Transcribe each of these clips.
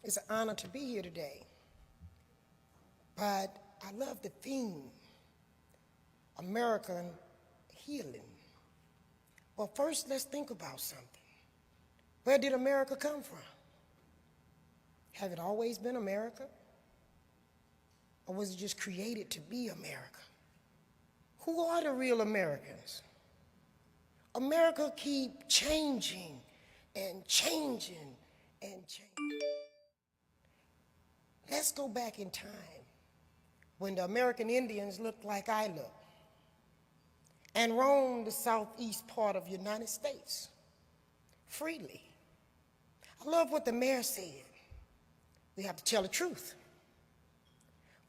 It's an honor to be here today. But I love the theme, American healing. Well, first, let's think about something. Where did America come from? Have it always been America? Or was it just created to be America? Who are the real Americans? America keep changing and changing and changing. Let's go back in time when the American Indians looked like I look and roamed the southeast part of the United States freely. I love what the mayor said. We have to tell the truth.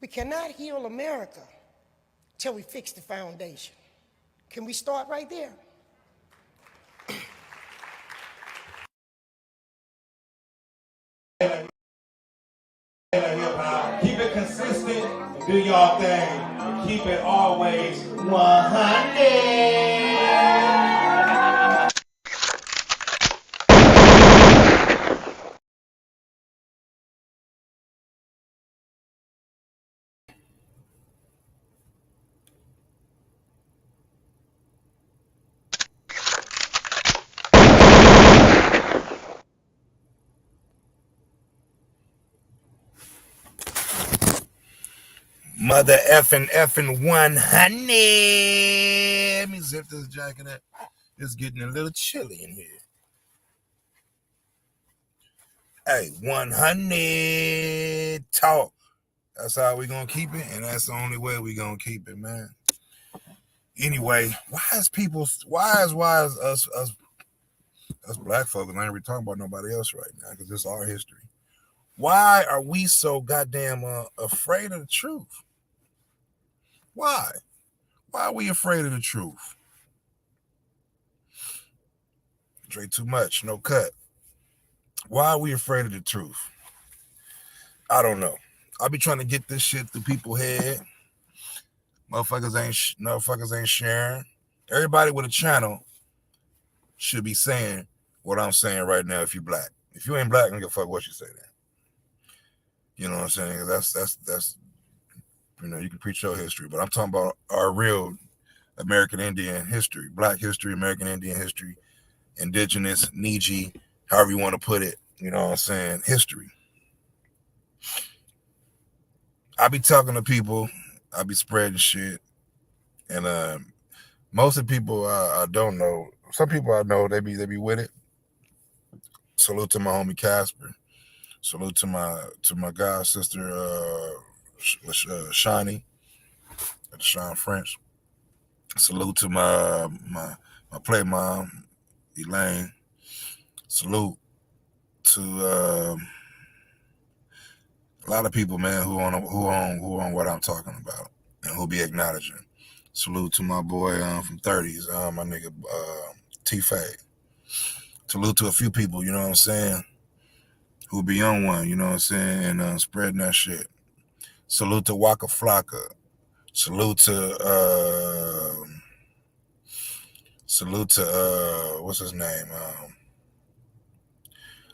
We cannot heal America till we fix the foundation. Can we start right there? Keep it consistent and do y'all thing. And keep it always 100. Mother effing 100. Let me zip this jacket up. It's getting a little chilly in here. Hey, 100 talk. That's how we gonna keep it, and that's the only way we gonna keep it, man. Anyway, why is us black folks, I ain't really talking about nobody else right now, because it's our history. Why are we so goddamn afraid of the truth? Why? Why are we afraid of the truth? Drink too much, no cut. Why are we afraid of the truth? I don't know. I be trying to get this shit through people's head. Motherfuckers ain't sharing. Everybody with a channel should be saying what I'm saying right now if you black. If you ain't black, I don't give a fuck what you say then. You know what I'm saying? That's you can preach your history, but I'm talking about our real American Indian history, black history, American Indian history, indigenous, Niji, however you want to put it, you know what I'm saying, history. I be talking to people, I be spreading shit, and most of the people I don't know, some people I know, they be with it. Salute to my homie Casper. Salute to my god sister Shani, Sean French. Salute to my play mom, Elaine. Salute to a lot of people, man, who on what I'm talking about and who be acknowledging. Salute to my boy from 30s, my nigga T-Fade. Salute to a few people, you know what I'm saying, who be on one, you know what I'm saying, and spreading that shit. Salute to Waka Flocka. Salute to what's his name?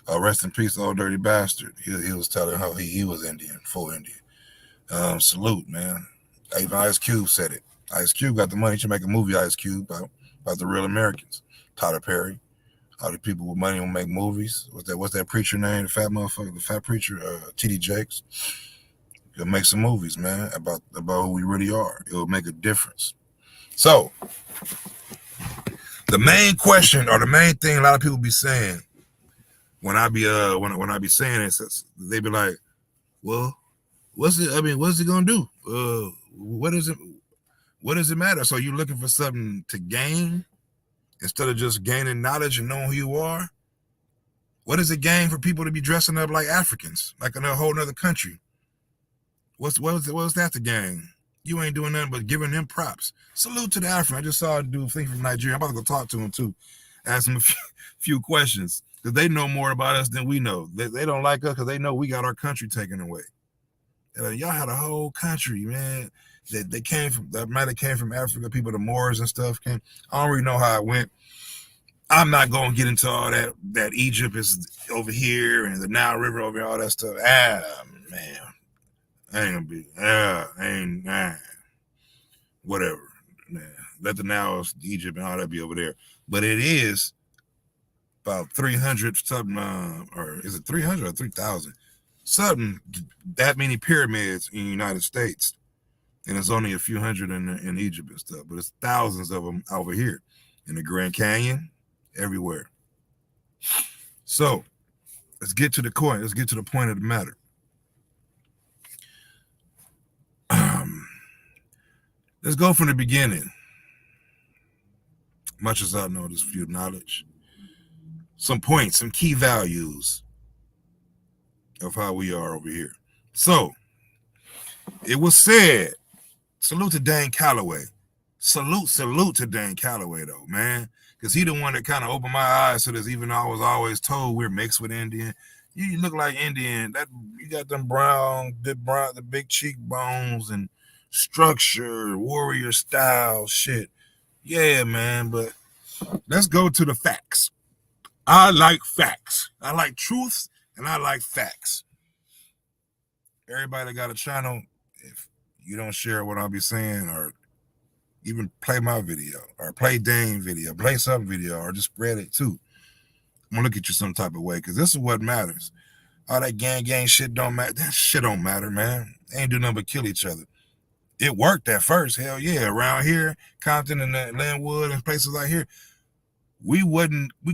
Rest in peace, old dirty bastard. He was telling how he was Indian, full Indian. Salute, man. Even Ice Cube said it. Ice Cube got the money to make a movie, Ice Cube, about the real Americans. Tyler Perry. All the people with money will make movies. What's that preacher name? The fat motherfucker, the fat preacher, T.D. Jakes. He'll make some movies, man, about who we really are. It will make a difference. So, the main question or the main thing a lot of people be saying when I be when I be saying it, they be like, well, what's it gonna do? What does it matter? So you looking for something to gain instead of just gaining knowledge and knowing who you are? What does it gain for people to be dressing up like Africans, like in a whole nother country? What's that to gain? You ain't doing nothing but giving them props. Salute to the African. I just saw a dude thing from Nigeria. I'm about to go talk to him too. Ask him a few questions. Because they know more about us than we know. They don't like us because they know we got our country taken away. Y'all had a whole country, man. That might have came from Africa. People, the Moors and stuff came. I don't really know how it went. I'm not going to get into all that Egypt is over here and the Nile River over here, all that stuff. Man, I ain't gonna be. Whatever. Nah, let the Nile, Egypt, and all that be over there. But it is about 300 something, or is it 300 or 3,000? Something that many pyramids in the United States, and it's only a few hundred in Egypt and stuff. But it's thousands of them over here in the Grand Canyon, everywhere. So let's get to the point. Let's get to the point of the matter. Let's go from the beginning. Much as I know this few knowledge, some points, some key values of how we are over here. So it was said, salute to Dane Calloway. Salute to Dane Calloway though, man. Because he the one that kind of opened my eyes to this, even though I was always told we're mixed with Indian. You look like Indian. That you got them the big cheekbones and structure, warrior style shit. Yeah, man, but let's go to the facts. I like facts. I like truths and I like facts. Everybody that got a channel, if you don't share what I'll be saying or even play my video or play Dane video, play some video or just spread it too, I'm gonna look at you some type of way because this is what matters. All that gang shit don't matter. That shit don't matter, man. They ain't do nothing but kill each other. It worked at first, hell yeah. Around here, Compton and Linwood and places like here, we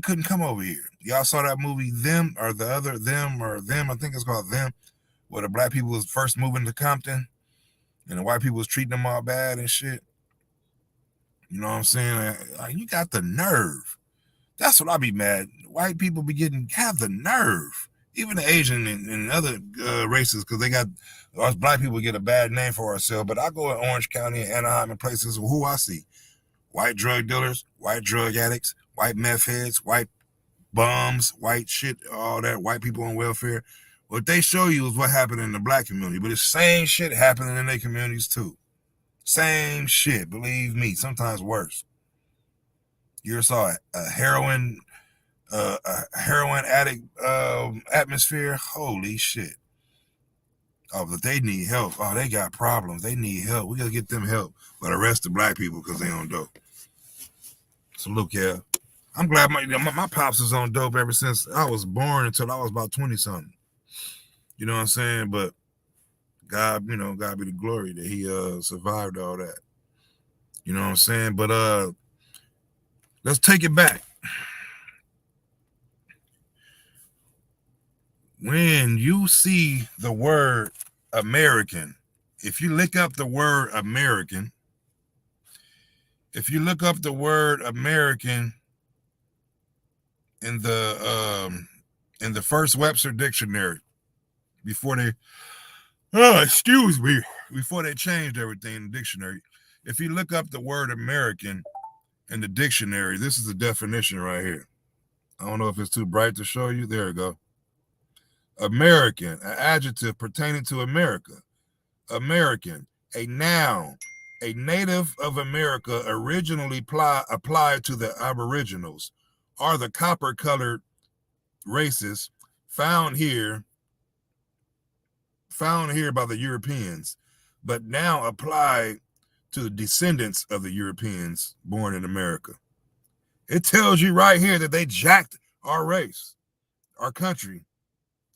couldn't come over here. Y'all saw that movie Them or the other Them or Them, I think it's called Them, where the black people was first moving to Compton and the white people was treating them all bad and shit. You know what I'm saying? Like, you got the nerve. That's what I be mad. White people have the nerve. Even the Asian and other races, because they got us black people get a bad name for ourselves. But I go in Orange County and Anaheim and places who I see. White drug dealers, white drug addicts, white meth heads, white bums, white shit, all that, white people on welfare. What they show you is what happened in the black community. But the same shit happening in their communities too. Same shit, believe me, sometimes worse. You ever saw a heroin addict atmosphere? Holy shit. Oh, but they need help. Oh, they got problems. They need help. We got to get them help. But arrest the black people because they on dope. So look, yeah. I'm glad my pops was on dope ever since I was born until I was about 20-something. You know what I'm saying? But God, God be the glory that he survived all that. You know what I'm saying? But let's take it back. When you see the word American, if you look up the word American in the first Webster dictionary, before they changed everything in the dictionary, if you look up the word American in the dictionary, this is the definition right here. I don't know if it's too bright to show you. There we go. American, an adjective pertaining to America. American, a noun, a native of America originally applied to the Aboriginals or the copper-colored races found here by the Europeans, but now applied to the descendants of the Europeans born in America. It tells you right here that they jacked our race, our country.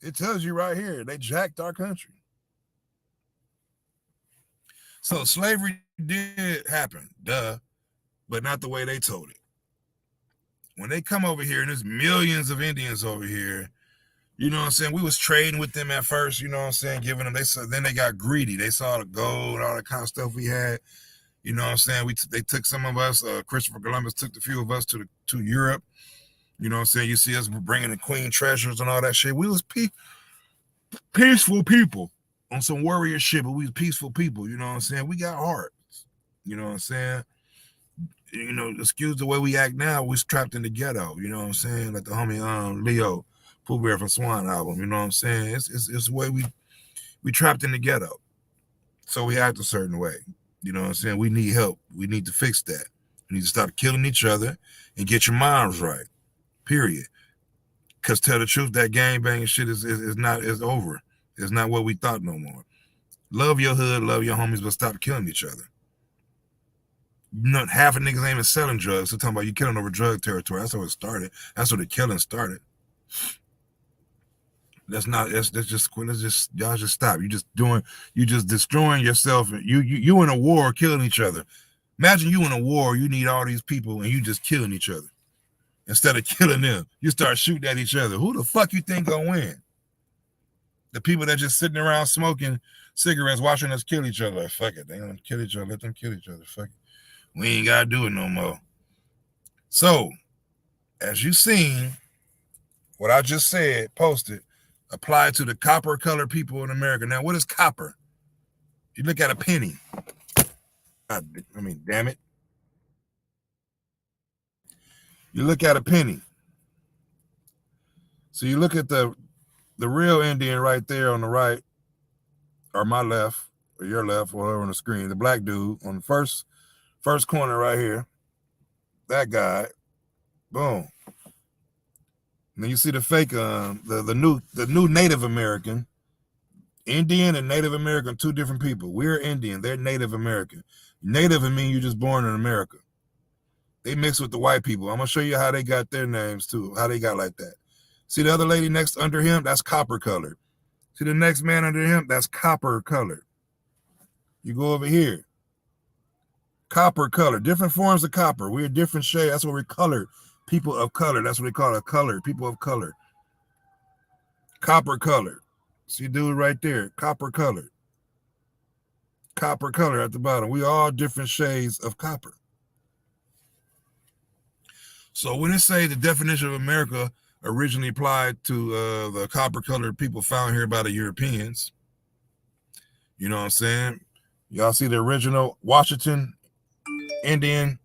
It tells you right here, they jacked our country. So slavery did happen, duh, but not the way they told it. When they come over here, and there's millions of Indians over here, you know what I'm saying? We was trading with them at first, you know what I'm saying? Giving them, then they got greedy. They saw the gold, all the kind of stuff we had. You know what I'm saying? They took some of us, Christopher Columbus took a few of us to Europe. You know what I'm saying? You see us bringing the queen treasures and all that shit. We was peaceful people on some warrior shit, but we was peaceful people. You know what I'm saying? We got hearts. You know what I'm saying? Excuse the way we act now. We're trapped in the ghetto. You know what I'm saying? Like the homie Leo Pooh Bear from Swan album. You know what I'm saying? It's the way we trapped in the ghetto. So we act a certain way. You know what I'm saying? We need help. We need to fix that. You need to stop killing each other and get your minds right. Period. Because tell the truth, that gang banging shit is over. It's not what we thought no more. Love your hood, love your homies, but stop killing each other. Half of niggas ain't even selling drugs. They're talking about you killing over drug territory. That's how it started. That's where the killing started. Let's just y'all just stop. You just destroying yourself. You in a war killing each other. Imagine you in a war, you need all these people and you just killing each other. Instead of killing them, you start shooting at each other. Who the fuck you think gonna win? The people that just sitting around smoking cigarettes, watching us kill each other. Like, fuck it, they gonna kill each other. Let them kill each other. Fuck it. We ain't gotta do it no more. So, as you seen, what I just said, posted, apply to the copper colored people in America. Now, what is copper? You look at a penny. Damn it. You look at a penny. So you look at the real Indian right there on the right, or my left, or your left, or whoever on the screen, the black dude on the first corner right here. That guy. Boom. And then you see the fake, the new Native American. Indian and Native American, two different people. We're Indian. They're Native American. Native means you're just born in America. They mix with the white people. I'm going to show you how they got their names too, how they got like that. See the other lady next under him? That's copper colored. See the next man under him? That's copper colored. You go over here. Copper color. Different forms of copper. We're different shades. That's what we're colored. People of color. That's what they call it. Colored. People of color. Copper colored. See dude right there. Copper colored. Copper color at the bottom. We all different shades of copper. So when it say the definition of America originally applied to the copper-colored people found here by the Europeans, you know what I'm saying? Y'all see the original Washington Indian,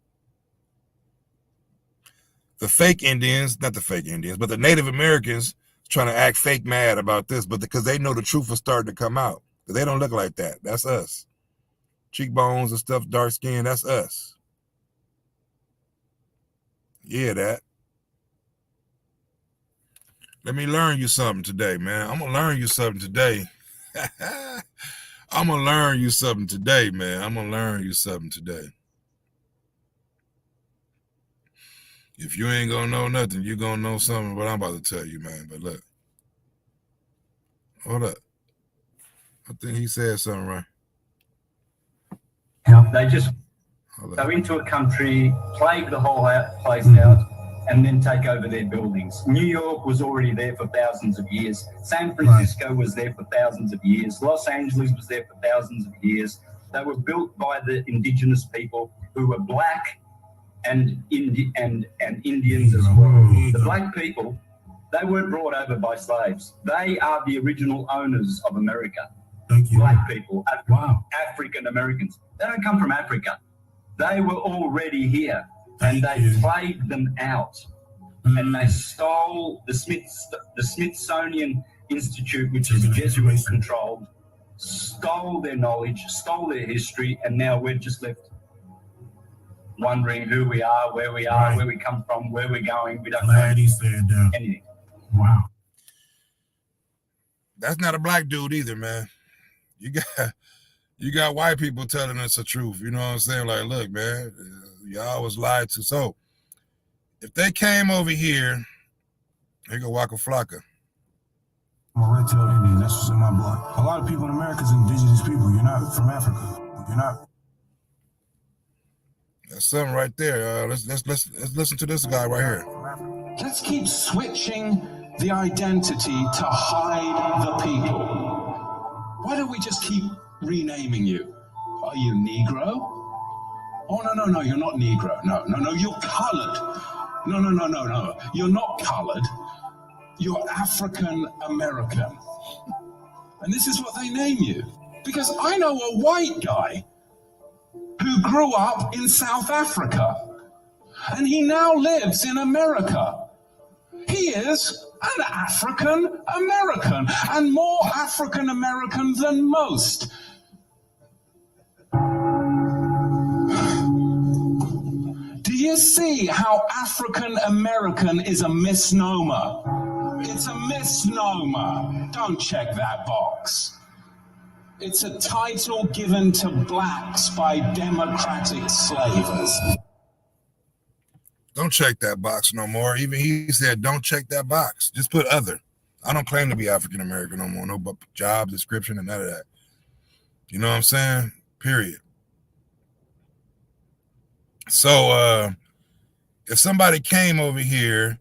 the fake Indians, not the fake Indians, but the Native Americans trying to act fake mad about this, but because they know the truth was starting to come out. They don't look like that. That's us. Cheekbones and stuff, dark skin, that's us. Yeah, that. Let me learn you something today, man. I'm going to learn you something today. I'm going to learn you something today, man. I'm going to learn you something today. If you ain't going to know nothing, you're going to know something what I'm about to tell you, man. But look. Hold up. I think he said something right. They just go into a country, plague the whole place out, and then take over their buildings. New York was already there for thousands of years. San Francisco was there for thousands of years. Los Angeles was there for thousands of years. They were built by the indigenous people who were black and Indians as well. The black people, they weren't brought over by slaves. They are the original owners of America. Black people, African Americans. They don't come from Africa. They were already here, and they plagued them out. And they stole the Smithsonian Institute, which is Jesuit controlled, stole their knowledge, stole their history, and now we're just left wondering who we are, where we are, where we come from, where we're going. We don't know anything. Wow. That's not a black dude either, man. You got white people telling us the truth. You know what I'm saying? Like, look, man, y'all was lied to. So if they came over here go Waka Flocka. I'm a red-tailed Indian. That's what's in my blood. A lot of people in America is indigenous people. You're not from Africa. You're not. That's something right there. Let's listen to this guy right here. Let's keep switching the identity to hide the people. Why don't we just keep renaming you? Are you Negro? Oh, no, you're not Negro. No, you're colored. No. You're not colored. You're African American. And this is what they name you. Because I know a white guy who grew up in South Africa, and he now lives in America. He is an African American, and more African American than most. you see how African American is a misnomer? It's a misnomer. Don't check that box. It's a title given to blacks by democratic slavers. Don't check that box no more. Even he said, don't check that box. Just put other. I don't claim to be African American no more. No job description and none of that. You know what I'm saying? Period. So if somebody came over here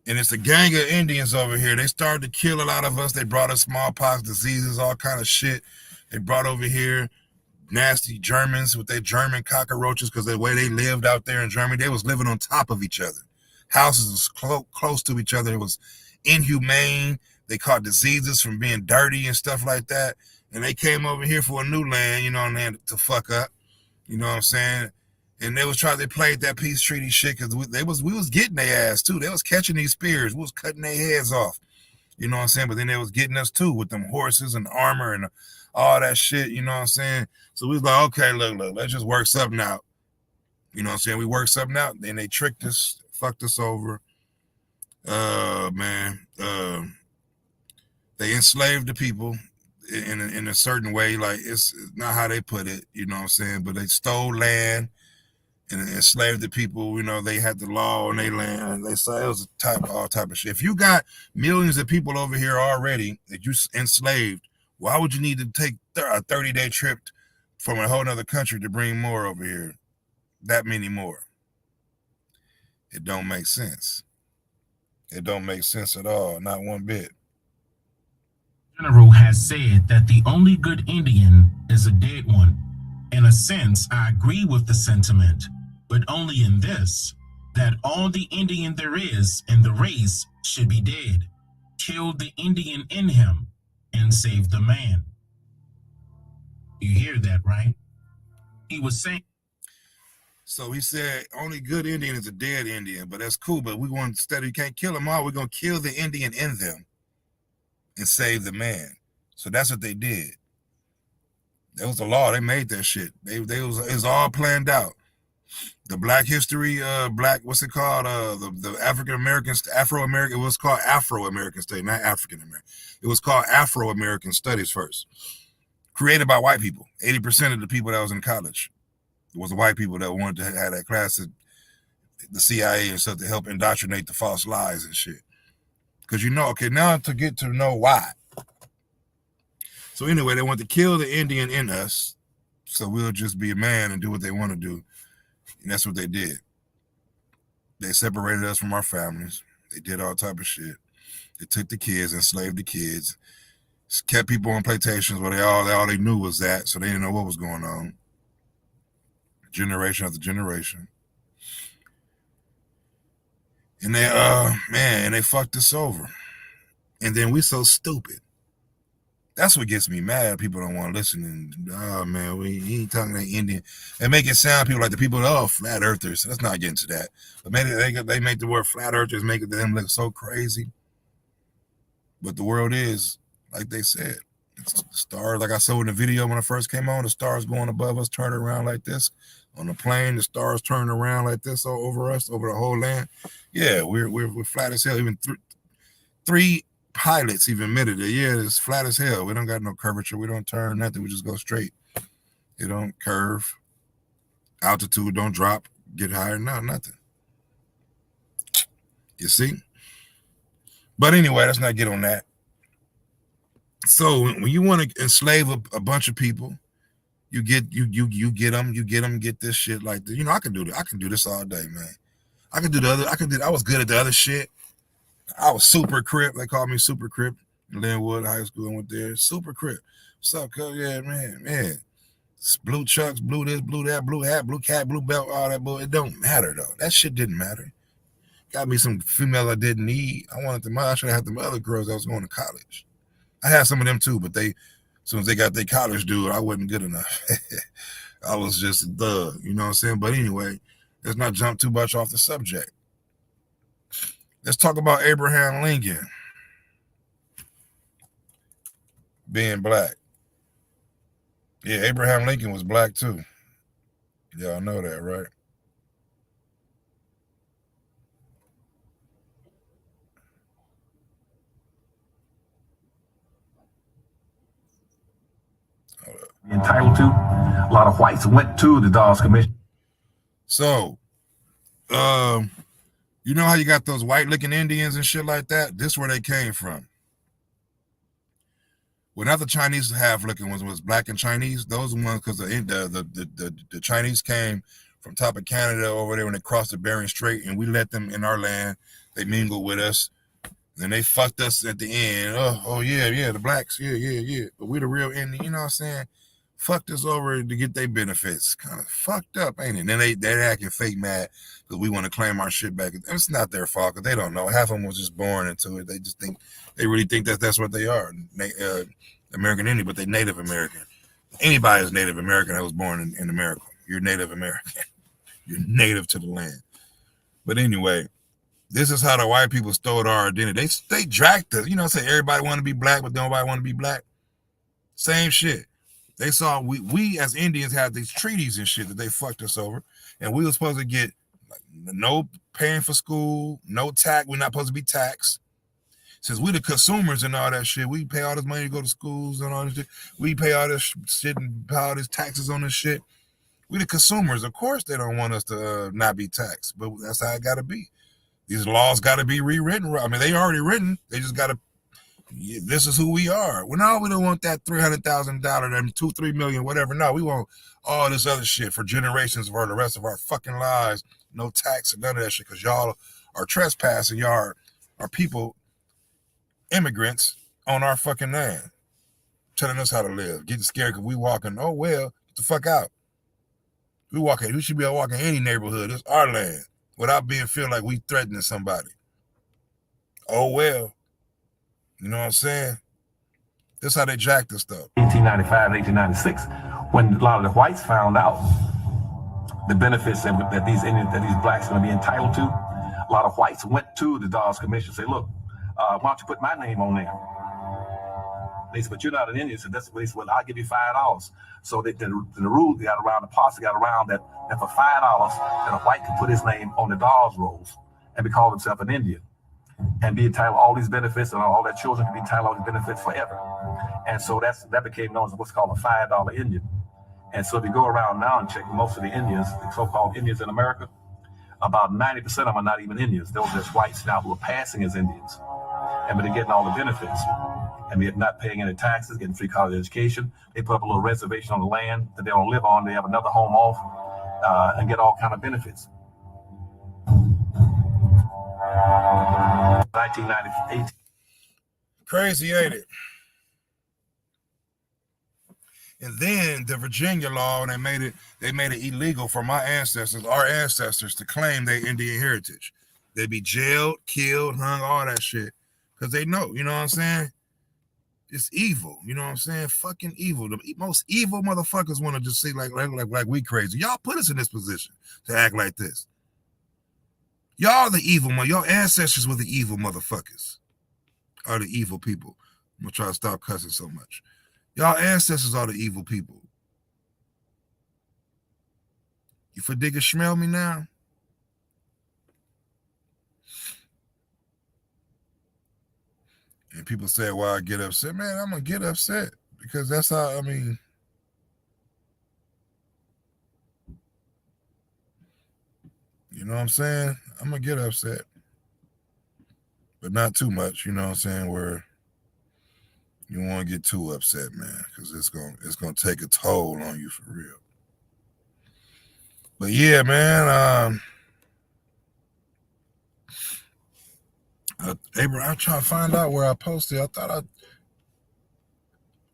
and it's a gang of Indians over here, they started to kill a lot of us. They brought us smallpox diseases, all kind of shit. They brought over here nasty Germans with their German cockroaches because the way they lived out there in Germany, they was living on top of each other. Houses was close to each other. It was inhumane. They caught diseases from being dirty and stuff like that. And they came over here for a new land, you know, and they had to fuck up. You know what I'm saying? And they played that peace treaty shit because we was getting their ass too. They was catching these spears. We was cutting their heads off. You know what I'm saying? But then they was getting us too with them horses and armor and all that shit. You know what I'm saying? So we was like, okay, look, let's just work something out. You know what I'm saying? We worked something out. Then they tricked us, fucked us over. They enslaved the people in a certain way. Like it's not how they put it. You know what I'm saying? But they stole land and enslaved the people. You know, they had the law on their land. They say it was all type of shit. If you got millions of people over here already that you enslaved, why would you need to take a 30-day trip from a whole other country to bring more over here? That many more. It don't make sense. It don't make sense at all. Not one bit. General has said that the only good Indian is a dead one. In a sense, I agree with the sentiment, but only in this, that all the Indian there is in the race should be dead. Kill the Indian in him and save the man. You hear that, right? He was saying. So he said only good Indian is a dead Indian, but that's cool. But we want instead of you can't kill them all, we're gonna kill the Indian in them and save the man. So that's what they did. That was the law. They made that shit. It was all planned out. The Black History, what's it called? The African Americans, Afro-American. It was called Afro-American Studies, not African American. It was called Afro-American Studies first. Created by white people. 80% of the people that was in college was the white people that wanted to have that class at the CIA and stuff to help indoctrinate the false lies and shit. Because okay, now to get to know why. So anyway, they want to kill the Indian in us, so we'll just be a man and do what they want to do. And that's what they did. They separated us from our families. They did all type of shit. They took the kids, enslaved the kids, kept people on plantations where all they knew was that, so they didn't know what was going on. Generation after generation. And they fucked us over. And then we so stupid. That's what gets me mad. People don't want to listen. And, oh, man, he ain't talking that Indian. They make it sound people like the people, flat earthers. Let's not get into that. But maybe they make the word flat earthers, make them look so crazy. But the world is, like they said, it's the stars. Like I saw in the video when I first came on, the stars going above us, turning around like this. On the plane, the stars turning around like this all over us, over the whole land. Yeah, we're flat as hell. Even three pilots even admitted it. Yeah, it's flat as hell. We don't got no curvature. We don't turn nothing. We just go straight. It don't curve. Altitude don't drop. Get higher. No, nothing. You see? But anyway, let's not get on that. So when you want to enslave a bunch of people, you get them, get this shit like this. You know, I can do this. I can do this all day, man. I was good at the other shit. I was super crip. They called me super crip. Linwood High School, I went there. Super crip. What's up, cuz? Yeah, man. Blue chucks, blue this, blue that, blue hat, blue cap, blue belt, all that bull. It don't matter though. That shit didn't matter. Got me some female I didn't need. I should have had them other girls that was going to college. I had some of them too, but as soon as they got their college dude, I wasn't good enough. I was just a thug, you know what I'm saying? But anyway, let's not jump too much off the subject. Let's talk about Abraham Lincoln being black. Yeah, Abraham Lincoln was black too. Y'all know that, right? entitled to. A lot of whites went to the Dawes Commission. So, you know how you got those white-looking Indians and shit like that? This is where they came from. Well, not the Chinese half-looking ones, was black and Chinese. Those ones, because the Chinese came from top of Canada over there when they crossed the Bering Strait, and we let them in our land. They mingled with us. Then they fucked us at the end. Oh yeah, the blacks, yeah. But we the real Indian, you know what I'm saying? Fucked us over to get their benefits. Kind of fucked up, ain't it? And then they're acting fake mad because we want to claim our shit back. It's not their fault because they don't know. Half of them was just born into it. They just think, they really think that that's what they are. American Indian, but they Native American. Anybody is Native American that was born in America. You're Native American. You're native to the land. But anyway, this is how the white people stole our identity. They dragged us. You know, say everybody want to be black, but nobody want to be black. Same shit. They saw we as Indians had these treaties and shit that they fucked us over, and we were supposed to get no paying for school, no tax. We're not supposed to be taxed. Since we the consumers and all that shit, we pay all this money to go to schools and all this shit. We pay all this shit and pay all this taxes on this shit. We the consumers. Of course, they don't want us to not be taxed, but that's how it got to be. These laws got to be rewritten. I mean, they already written. They just got to. This is who we are. Well, no, we don't want that $300,000, and $2-3 million, whatever. No, we want all this other shit for generations for the rest of our fucking lives. No tax and none of that shit because y'all are trespassing. Y'all are people, immigrants on our fucking land, telling us how to live. Getting scared because we walking. Oh well, get the fuck out. We walking. We should be walking any neighborhood. It's our land without being feel like we threatening somebody. Oh well. You know what I'm saying? This is how they jacked us stuff. 1895, 1896, when a lot of the whites found out the benefits that these Indians, that these blacks are going to be entitled to, a lot of whites went to the Dawes Commission and said, look, why don't you put my name on there? They said, but you're not an Indian. So that's what they said, well, I'll give you $5. So the rule got around, the policy got around that for $5, that a white could put his name on the Dawes rolls and be called himself an Indian and be entitled to all these benefits, and all their children can be entitled to all these benefits forever. And so that became known as what's called a $5 Indian. And so if you go around now and check most of the Indians, the so-called Indians in America, about 90% of them are not even Indians. Those are just whites now who are passing as Indians. And but they're getting all the benefits. And they're not paying any taxes, getting free college education. They put up a little reservation on the land that they don't live on. They have another home off and get all kind of benefits. 1998. Crazy, ain't it? And then the Virginia law, and they made it illegal for our ancestors, to claim their Indian heritage. They'd be jailed, killed, hung, all that shit. Because they know, you know what I'm saying? It's evil, you know what I'm saying? Fucking evil. The most evil motherfuckers want to just say like we crazy. Y'all put us in this position to act like this. Y'all the evil one. Your ancestors were the evil motherfuckers. Are the evil people. I'm gonna try to stop cussing so much. Y'all ancestors are the evil people. You for digger smell me now? And people say, well, I get upset. Man, I'm gonna get upset because that's how, I mean, you know what I'm saying? I'm gonna get upset. But not too much, you know what I'm saying, where you don't want to get too upset, man, because it's gonna take a toll on you for real. But yeah, man, Abraham, I'm trying to find out where I posted.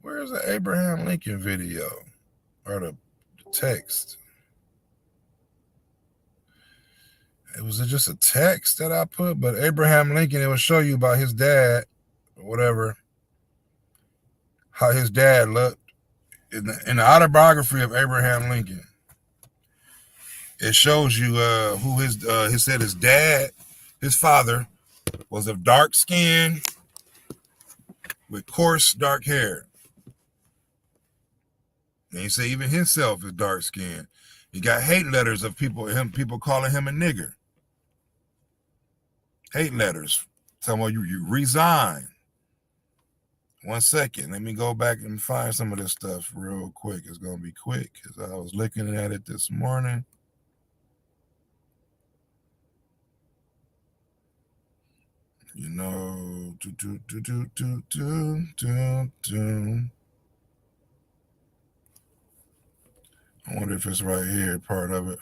Where's the Abraham Lincoln video or the text? Was it just a text that I put? But Abraham Lincoln, it will show you about his dad or whatever, how his dad looked. In the autobiography of Abraham Lincoln, it shows you who his dad, his father, was of dark skin with coarse dark hair. And he said even himself is dark skinned. He got hate letters of people calling him a nigger. Hate letters. Telling you resign. 1 second. Let me go back and find some of this stuff real quick. It's gonna be quick because I was looking at it this morning. You know, I wonder if it's right here, part of it.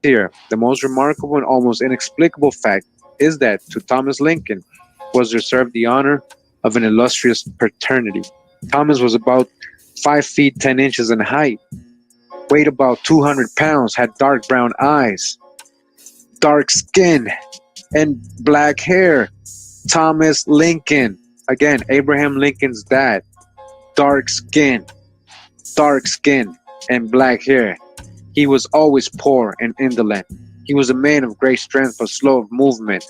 Here, the most remarkable and almost inexplicable fact is that to Thomas Lincoln was reserved the honor of an illustrious paternity. Thomas was about 5 feet 10 inches in height, weighed about 200 pounds, had dark brown eyes, dark skin, and black hair. Thomas Lincoln, again, Abraham Lincoln's dad, dark skin, and black hair. He was always poor and indolent. He was a man of great strength but slow of movement.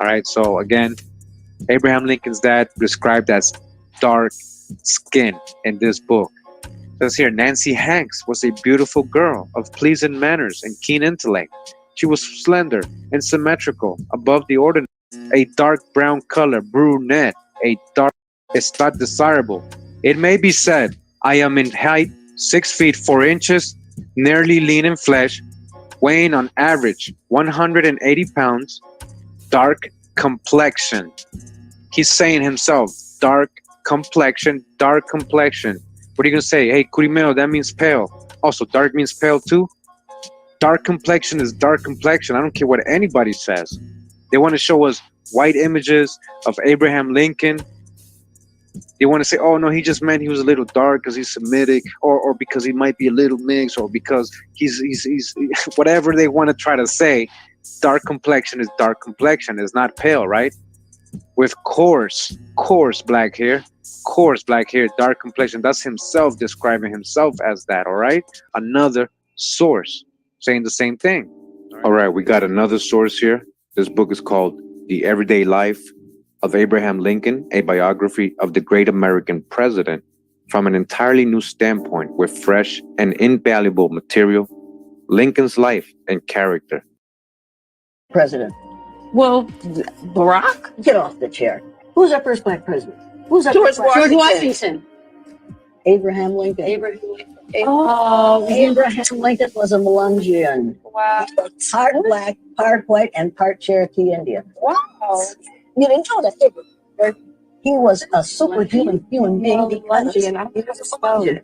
All right, so again, Abraham Lincoln's dad described as dark skin in this book. It says here, Nancy Hanks was a beautiful girl of pleasant manners and keen intellect. She was slender and symmetrical, above the ordinary. A dark brown color, brunette, is not desirable. It may be said, I am in height 6 feet 4 inches, nearly lean in flesh, weighing on average 180 pounds, dark complexion. He's saying himself, dark complexion, dark complexion. What are you going to say? Hey, Curimeo, that means pale. Also, dark means pale too? Dark complexion is dark complexion. I don't care what anybody says. They want to show us white images of Abraham Lincoln. They want to say, oh, no, he just meant he was a little dark because he's Semitic, or because he might be a little mixed, or because he's whatever they want to try to say. Dark complexion is dark complexion. It's not pale, right? With coarse black hair, dark complexion. That's himself describing himself as that, all right? Another source saying the same thing. All right, we got another source here. This book is called The Everyday Life of Abraham Lincoln, a biography of the great American president from an entirely new standpoint with fresh and invaluable material, Lincoln's life and character. President. Well, Barack? Get off the chair. Who's our first black president? Who's our George first black Washington. Abraham Lincoln. Oh, Abraham Lincoln was a Melungeon. wow. Part black, part white, and part Cherokee Indian. Wow. You didn't know that, did you? He was a superhuman human being because he was a Melungeon.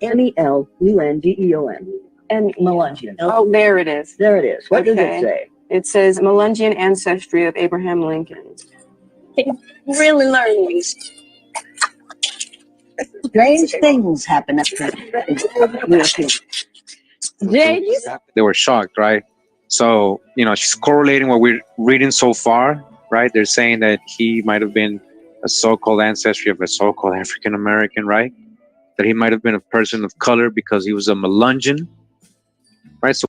Melungeon. And Melungeon. Oh, there it is. There it is. What does Okay. it say? It says Melungeon ancestry of Abraham Lincoln. Really learn these. Strange things happen at the They were shocked, right? So, she's correlating what we're reading so far, right? They're saying that he might have been a so-called ancestry of a so-called African American, right? That he might have been a person of color because he was a Melungeon, right? So,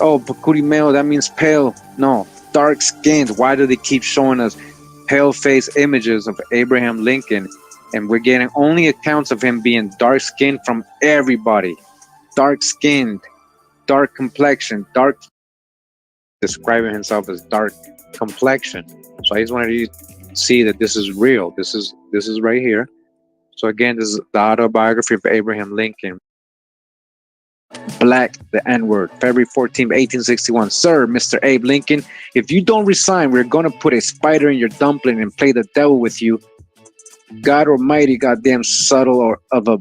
oh, Pacurimeo, that means pale. No, dark skinned. Why do they keep showing us pale face images of Abraham Lincoln? And we're getting only accounts of him being dark skinned from everybody. Dark skinned, dark complexion, describing himself as dark complexion. So I just wanted you to see that this is real. This is right here. So again, this is the autobiography of Abraham Lincoln. Black, the N-word, February 14th, 1861. Sir, Mr. Abe Lincoln, if you don't resign, we're going to put a spider in your dumpling and play the devil with you. God almighty, goddamn subtle or of a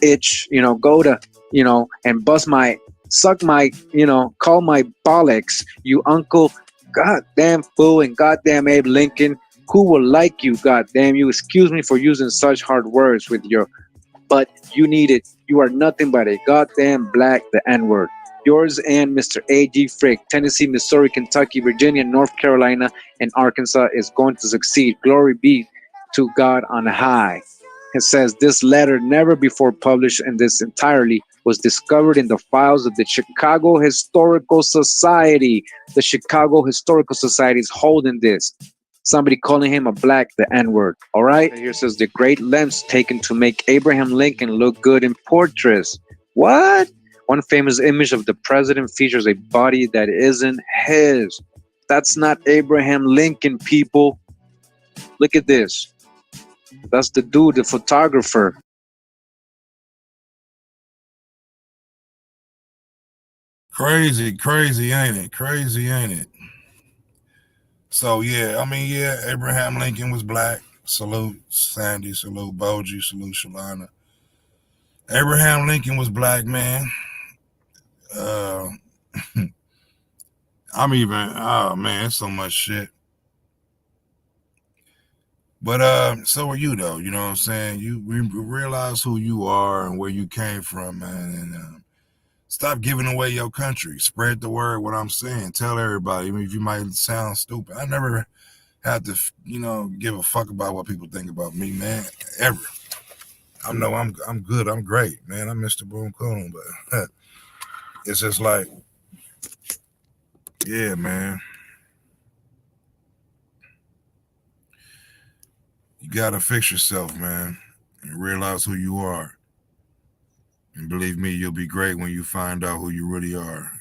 itch, go to, and suck my, call my bollocks, you uncle, goddamn fool, and goddamn Abe Lincoln, who will like you, goddamn you. Excuse me for using such hard words with your, but you need it. You are nothing but a goddamn black, the N-word. Yours and Mr. A.G. Frick, Tennessee, Missouri, Kentucky, Virginia, North Carolina, and Arkansas is going to succeed. Glory be to God on high. It says this letter never before published in this entirely was discovered in the files of the Chicago Historical Society. The Chicago Historical Society is holding this. Somebody calling him a black, the N-word. All right? Here says the great lengths taken to make Abraham Lincoln look good in portraits. What? One famous image of the president features a body that isn't his. That's not Abraham Lincoln, people. Look at this. That's the dude, the photographer. Crazy, ain't it? Crazy, ain't it? So, yeah, I mean, yeah, Abraham Lincoln was black. Salute Sandy, salute Boji, salute Shalana. Abraham Lincoln was black, man. Oh, man, so much shit. But so are you, though. You know what I'm saying? You realize who you are and where you came from, man. And stop giving away your country. Spread the word, what I'm saying. Tell everybody, even if you might sound stupid. I never had to, give a fuck about what people think about me, man, ever. I know I'm good. I'm great, man. I'm Mr. Boom Coon, but it's just like, yeah, man. You gotta fix yourself, man, and realize who you are. And believe me, you'll be great when you find out who you really are.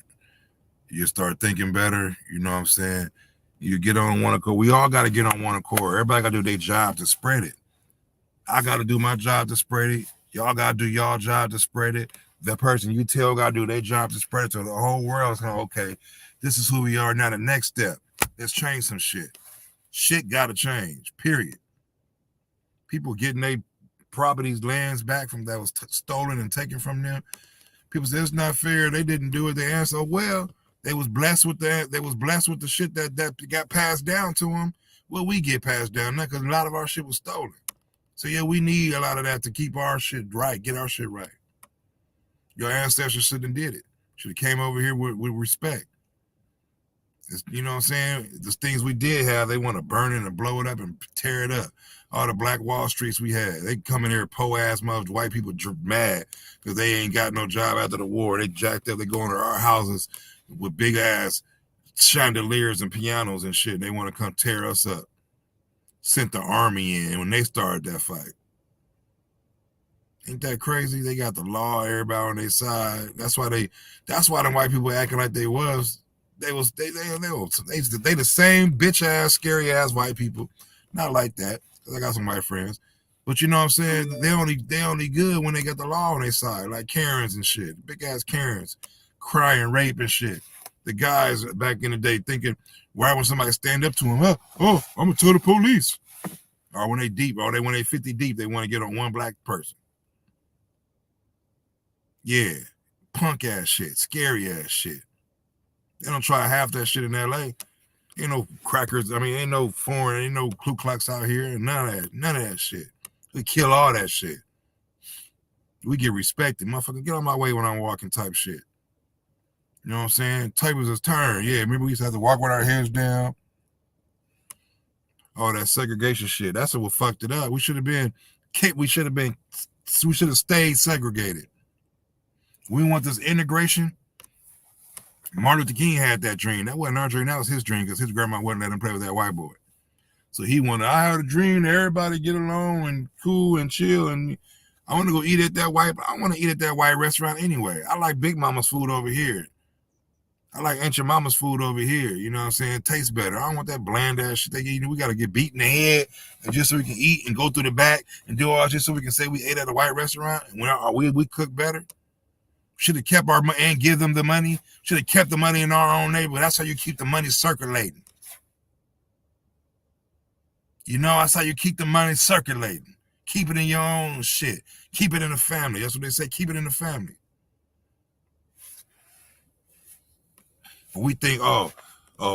You start thinking better, you know what I'm saying? You get on one accord. We all got to get on one accord. Everybody got to do their job to spread it. I got to do my job to spread it. Y'all got to do y'all job to spread it. That person you tell got to do their job to spread it so the whole world's going, okay, this is who we are. Now the next step, let's change some shit. Shit got to change, period. People getting their properties, lands back from that was stolen and taken from them. People say it's not fair. They didn't do it. They answer, well, they was blessed with that. They was blessed with the shit that got passed down to them. Well, we get passed down now because a lot of our shit was stolen. So yeah, we need a lot of that to keep our shit right, get our shit right. Your ancestors should have did it. Should have came over here with respect. You know what I'm saying? The things we did have, they want to burn it and blow it up and tear it up. All the Black Wall Streets we had, they come in here po-ass mugs, white people mad because they ain't got no job after the war. They jacked up, they go into our houses with big ass chandeliers and pianos and shit. They want to come tear us up. Sent the army in when they started that fight. Ain't that crazy? They got the law, everybody on their side. That's why them white people acting like they was. They the same bitch ass, scary ass white people. Not like that, because I got some white friends. But you know what I'm saying? They only good when they got the law on their side, like Karens and shit. Big ass Karens, crying, rape and shit. The guys back in the day thinking, why would somebody stand up to them? Oh, I'm gonna tell the police. Or when they deep, or when they 50 deep, they want to get on one black person. Yeah, punk ass shit, scary ass shit. They don't try half that shit in LA. Ain't no crackers. I mean, ain't no foreign, ain't no Ku Klux out here. None of that shit. We kill all that shit. We get respected. Motherfucker, get on my way when I'm walking type shit. You know what I'm saying? Tables is turned. Yeah, remember we used to have to walk with our heads down? All that segregation shit. That's what fucked it up. We should have stayed segregated. We want this integration. Martin Luther King had that dream. That wasn't our dream. That was his dream because his grandma wouldn't let him play with that white boy. So I had a dream that everybody get along and cool and chill. And I want to go eat at that white restaurant anyway. I like Big Mama's food over here. I like Aunt Your Mama's food over here. You know what I'm saying? It tastes better. I don't want that bland ass shit they eat. We got to get beat in the head and just so we can eat and go through the back and do all that just so we can say we ate at a white restaurant and we cook better. Should have kept our money and give them the money. Should have kept the money in our own neighborhood. That's how you keep the money circulating. You know, that's how you keep the money circulating. Keep it in your own shit. Keep it in the family. That's what they say. Keep it in the family. But we think,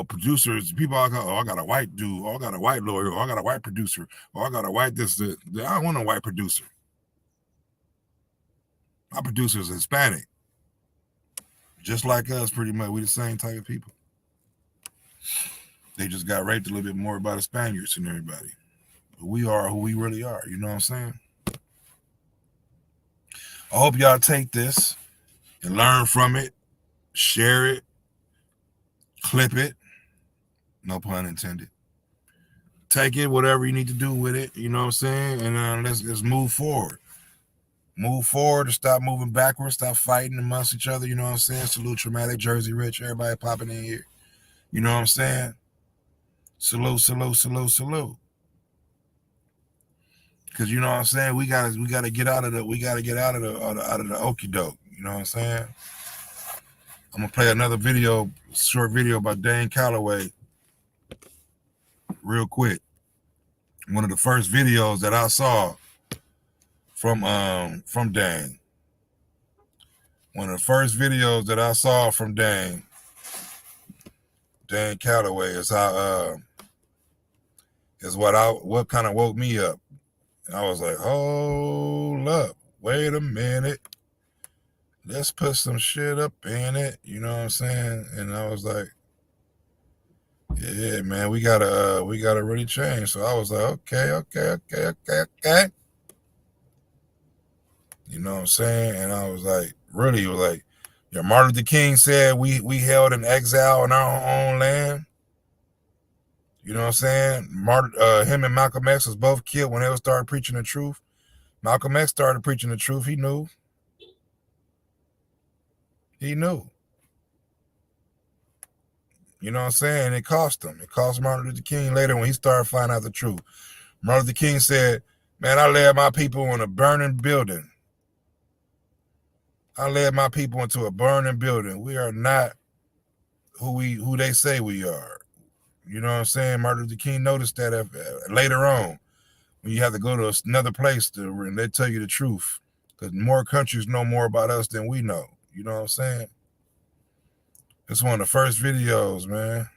producers, people I got a white dude, I got a white lawyer, I got a white producer, I got a white this. I don't want a white producer. My producer is Hispanic. Just like us, pretty much. We the same type of people. They just got raped a little bit more by the Spaniards and everybody. But we are who we really are. You know what I'm saying? I hope y'all take this and learn from it, share it, clip it, no pun intended. Take it, whatever you need to do with it, you know what I'm saying? And let's move forward. Move forward to stop moving backwards, stop fighting amongst each other, you know what I'm saying? Salute Traumatic, Jersey Rich, everybody popping in here. You know what I'm saying? Salute, salute, salute, salute. Cause you know what I'm saying? We gotta get out of the okie doke. You know what I'm saying? I'm gonna play another video, short video by Dane Calloway, real quick. One of the first videos that I saw from Dane. One of the first videos that I saw from Dane Calloway is what kind of woke me up. And I was like, hold up, wait a minute. Let's put some shit up in it. You know what I'm saying? And I was like, yeah, man, we gotta really change. So I was like, okay. You know what I'm saying? And I was like, really, was like, yeah, Martin Luther King said we held in exile in our own land. You know what I'm saying? Him and Malcolm X was both killed when they started preaching the truth. Malcolm X started preaching the truth. He knew. You know what I'm saying? It cost him. It cost Martin Luther King later when he started finding out the truth. Martin Luther King said, man, I led my people in a burning building. I led my people into a burning building. We are not who they say we are. You know what I'm saying? Martin Luther King noticed that later on, when you have to go to another place and they tell you the truth. Because more countries know more about us than we know. You know what I'm saying? It's one of the first videos, man.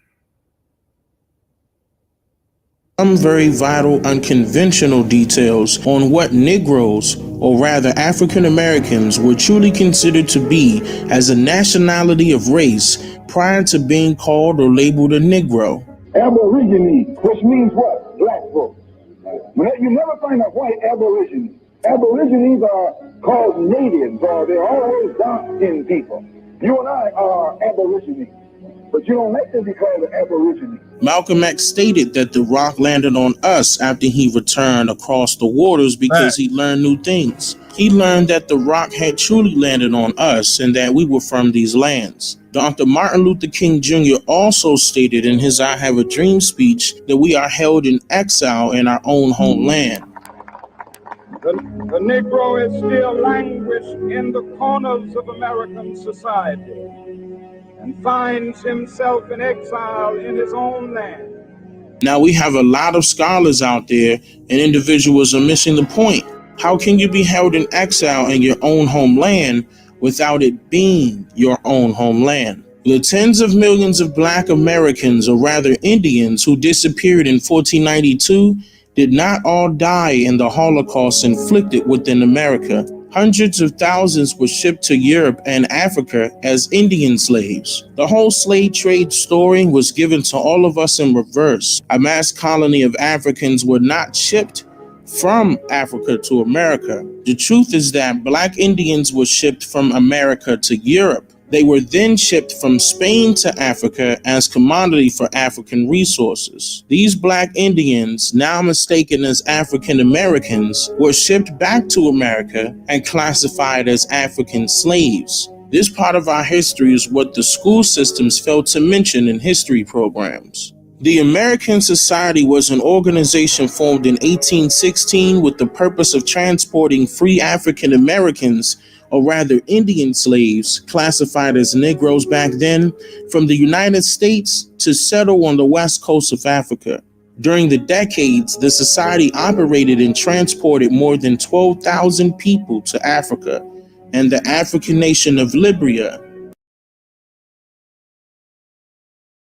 Some very vital, unconventional details on what Negroes, or rather African Americans, were truly considered to be as a nationality of race prior to being called or labeled a Negro. Aborigine, which means what? Black folks. You never find a white aborigine. Aborigines are called natives, or they're always dark-skinned people. You and I are aborigines, but you don't like to be called an aborigine. Malcolm X stated that the rock landed on us after he returned across the waters because he learned new things. He learned that the rock had truly landed on us and that we were from these lands. Dr. Martin Luther King Jr. also stated in his I Have a Dream speech that we are held in exile in our own homeland. The Negro is still languished in the corners of American society and finds himself in exile in his own land. Now we have a lot of scholars out there, and individuals are missing the point. How can you be held in exile in your own homeland without it being your own homeland? The tens of millions of Black Americans, or rather Indians, who disappeared in 1492 did not all die in the Holocaust inflicted within America. Hundreds of thousands were shipped to Europe and Africa as Indian slaves. The whole slave trade story was given to all of us in reverse. A mass colony of Africans were not shipped from Africa to America. The truth is that Black Indians were shipped from America to Europe. They were then shipped from Spain to Africa as commodity for African resources. These Black Indians, now mistaken as African Americans, were shipped back to America and classified as African slaves. This part of our history is what the school systems failed to mention in history programs. The American Society was an organization formed in 1816 with the purpose of transporting free African Americans, or rather Indian slaves, classified as Negroes back then, from the United States to settle on the west coast of Africa. During the decades, the society operated and transported more than 12,000 people to Africa, and the African nation of Libya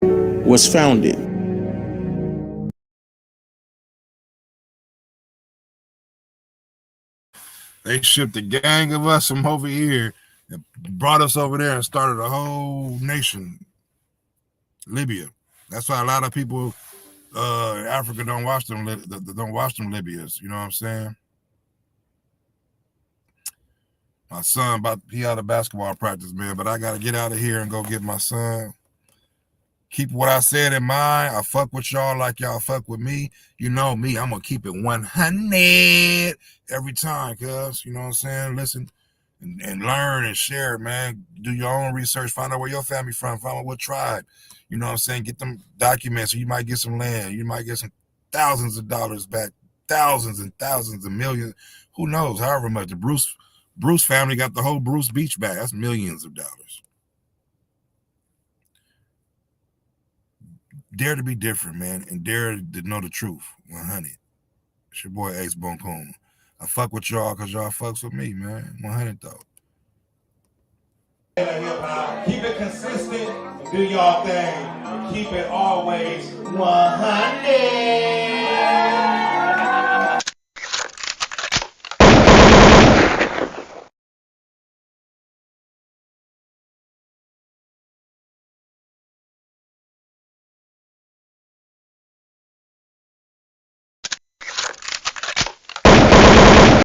was founded. They shipped a gang of us from over here and brought us over there and started a whole nation, Libya. That's why a lot of people in Africa don't watch them Libyas. You know what I'm saying? My son he out of basketball practice, man, but I gotta get out of here and go get my son. Keep what I said in mind. I fuck with y'all like y'all fuck with me. You know me, I'm gonna keep it 100 every time, cuz, you know what I'm saying? Listen and learn and share, man. Do your own research, find out where your family from, find out what tribe. You know what I'm saying? Get them documents, so you might get some land, you might get some thousands of dollars back, thousands and thousands of millions. Who knows? However much. The Bruce family got the whole Bruce Beach back. That's millions of dollars. Dare to be different, man, and dare to know the truth. 100. It's your boy Ace Boncone. I fuck with y'all because y'all fucks with me, man. 100 though. Keep it consistent, do y'all thing, and keep it always 100.